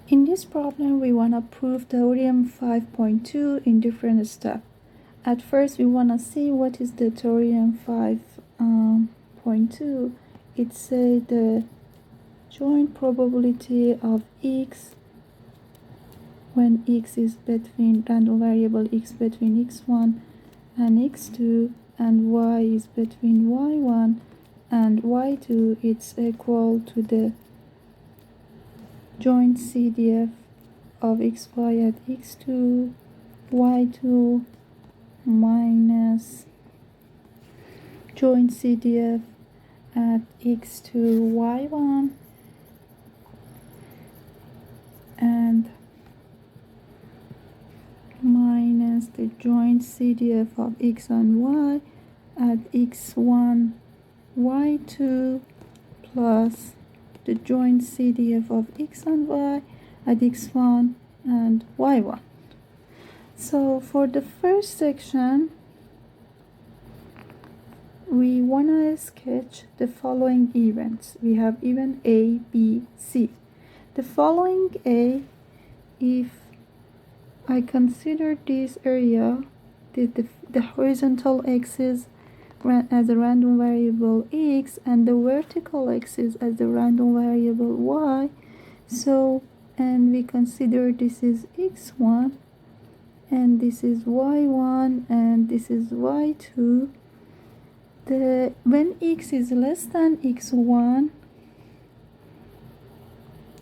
In this problem, we want to prove theorem 5.2 in different steps. At first, we want to see what is the theorem 5.2. It says the joint probability of x when x is between random variable x between x1 and x2 and y is between y1 and y2, it's equal to the joint CDF of xy at x2, y2 minus joint CDF at x2, y1 and minus the joint CDF of x and y at x1, y2 plus the joint CDF of x and y at x1 and y1. So for the first section, we want to sketch the following events. We have event A, B, C. The following A, if I consider this area, the horizontal axis as a random variable x and the vertical axis as the random variable y, so and we consider this is x1 and this is y1 and this is y2. When x is less than x1,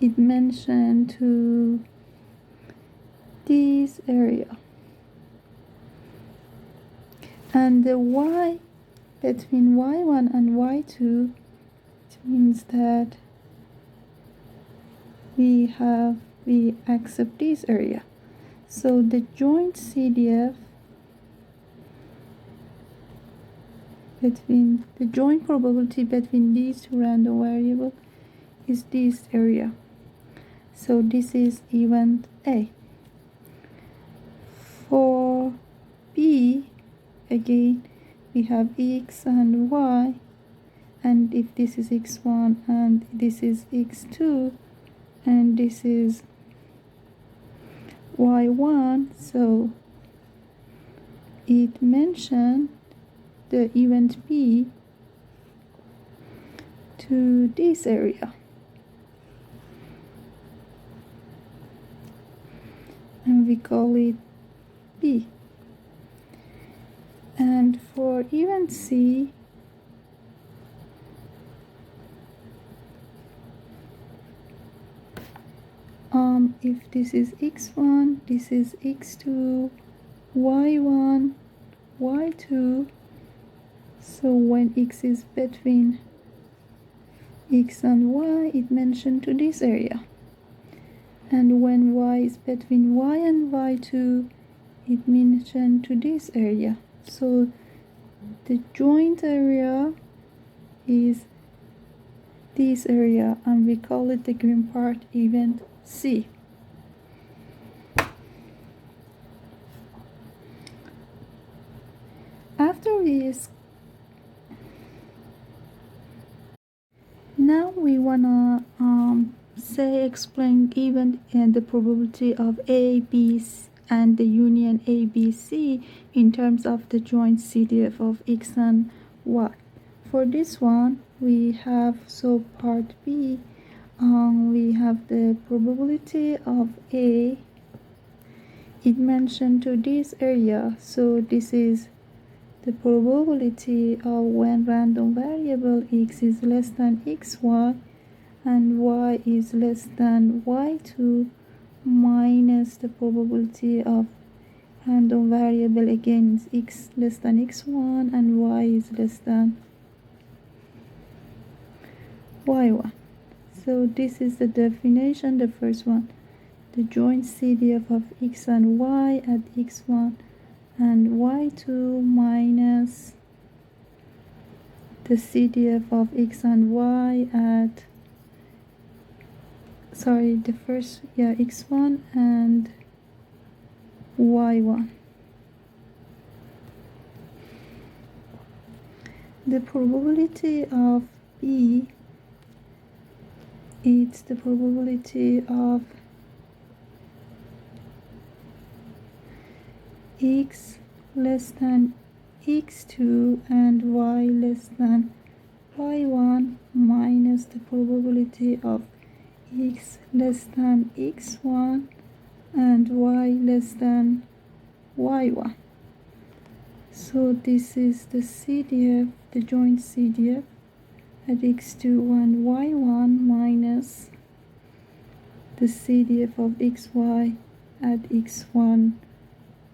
it mentioned to this area, and the y between y1 and y2, it means that we accept this area. So the joint CDF between the joint probability between these two random variables is this area. So this is event A. For B, again, we have x and y, and if this is x1 and this is x2 and this is y1, so it mentioned the event B to this area, and we call it B. And for event C, if this is x1, this is x2, y1, y2, so when x is between x and y, it mentioned to this area, and when y is between y and y2, it mentioned to this area. So the joint area is this area, and we call it the green part event C. After this, now we wanna explain event and the probability of A, B, and the union A, B, C in terms of the joint CDF of x and y. For this one, we have, so part B, we have the probability of A, it mentioned to this area, so this is the probability of when random variable x is less than xy and y is less than y2 minus the probability of random variable again is x less than x1 and y is less than y1. So this is the definition, the first one, the joint CDF of x and y at x1 and y2 minus the CDF of x and y at, the first, x1 and y1. The probability of B, it's the probability of x less than x2 and y less than y1 minus the probability of x less than x1 and y less than y1. So this is the CDF, the joint CDF at x2 and y1 minus the CDF of xy at x1,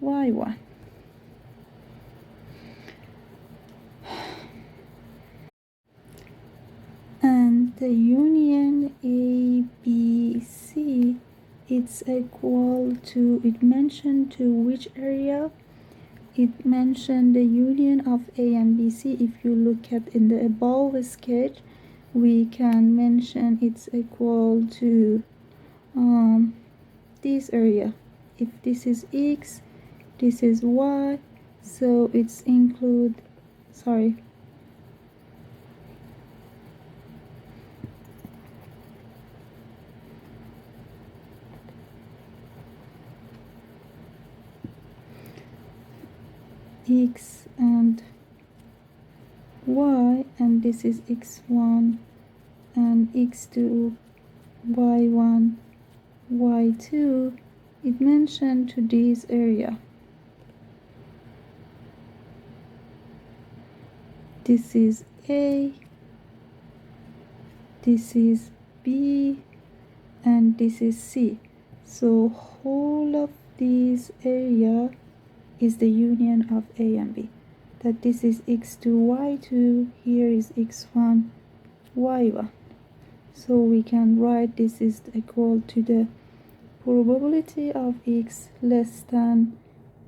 y1. And the union ABC, it's equal to, it mentioned to which area? It mentioned the union of A and BC. If you look at in the above sketch, we can mention it's equal to this area. If this is x, this is y, so it's include, sorry, x and y, and this is x1 and x2, y1, y2, it mentioned to this area. This is A, this is B, and this is C. So whole of this area is the union of A and B. That this is x2, y2, here is x1, y1. So we can write this is equal to the probability of x less than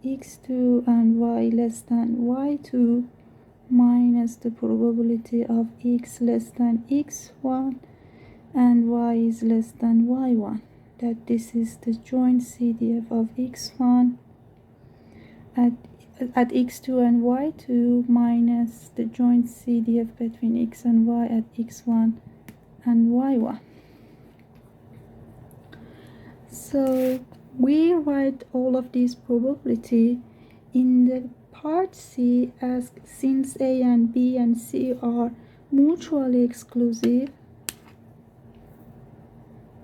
x2 and y less than y2 minus the probability of x less than x1 and y is less than y1. That this is the joint CDF of x1 at x2 and y2 minus the joint CDF between x and y at x1 and y1. So we write all of these probability in the part C as since A and B and C are mutually exclusive.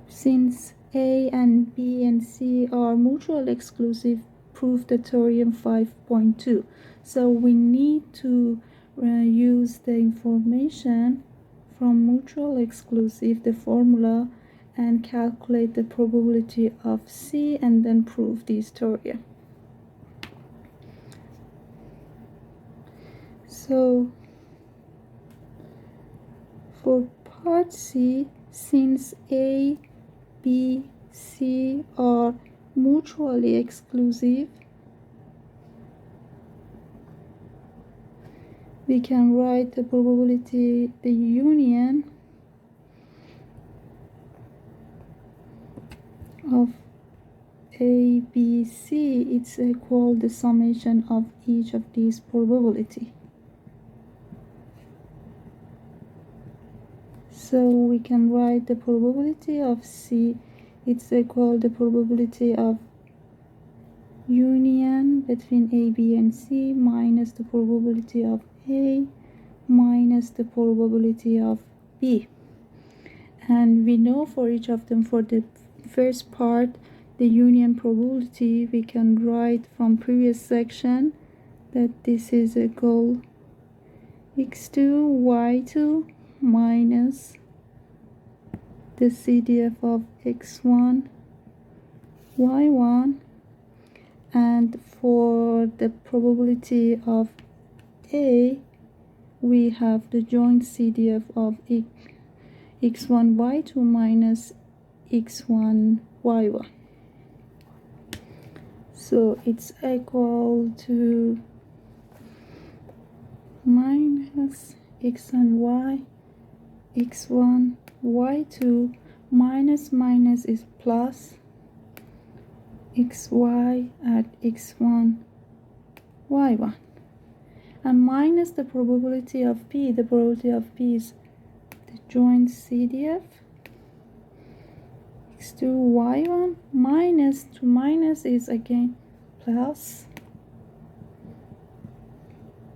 Since A and B and C are mutually exclusive, prove the theorem 5.2. So we need to use the information from mutual exclusive, the formula, and calculate the probability of C and then prove this theorem. So for part C, since A, B, C are mutually exclusive, we can write the probability, the union of A, B, C, it's equal the summation of each of these probability. So we can write the probability of C, it's equal the probability of union between A, B, and C minus the probability of A minus the probability of B. And we know for each of them, for the first part, the union probability, we can write from previous section that this is equal x2, y2 minus the CDF of x1, y1, and for the probability of A, we have the joint CDF of x1, y2 minus x1, y1. So it's equal to minus x and y, x1, y2, minus minus is plus xy at x1, y1, and minus the probability of P. The probability of P is the joint CDF x2, y1, minus to minus is again plus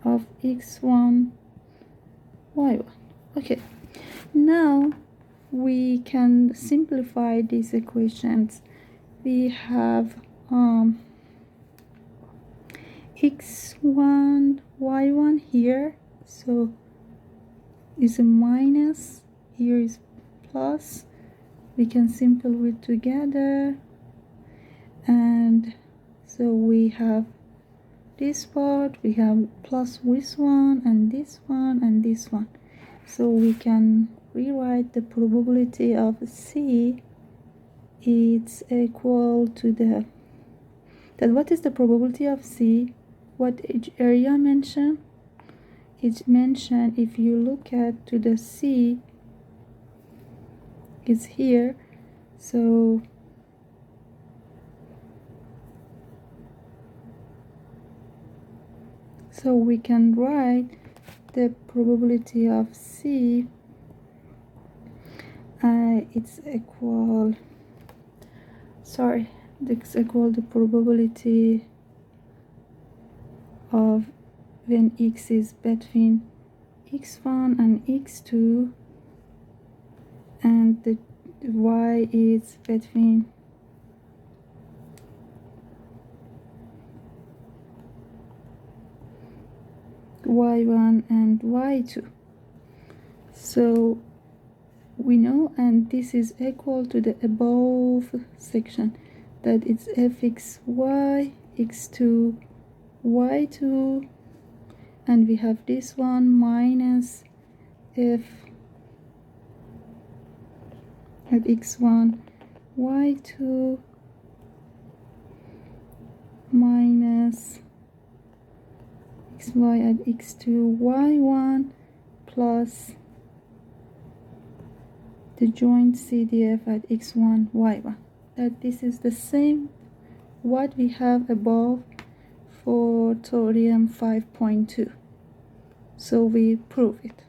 of x1 y1. Okay, now we can simplify these equations. We have x1 y1 here, so is a minus, here is plus. We can simplify it together, and so we have this part, we have plus this one and this one and this one. So we can rewrite the probability of C. It's equal to the, that what is the probability of C? What area mentioned? It's mentioned, if you look at to the C, it's here. So we can write the probability of C, it's equal, it's equal the probability of when x is between x1 and x2 and the y is between y1 and y2. So we know, and this is equal to the above section, that it's fxy x2 y2, and we have this one minus f at x1 y2 minus xy at x2 y1 plus the joint CDF at x1 y1. That this is the same what we have above for theorem 5.2. So we prove it.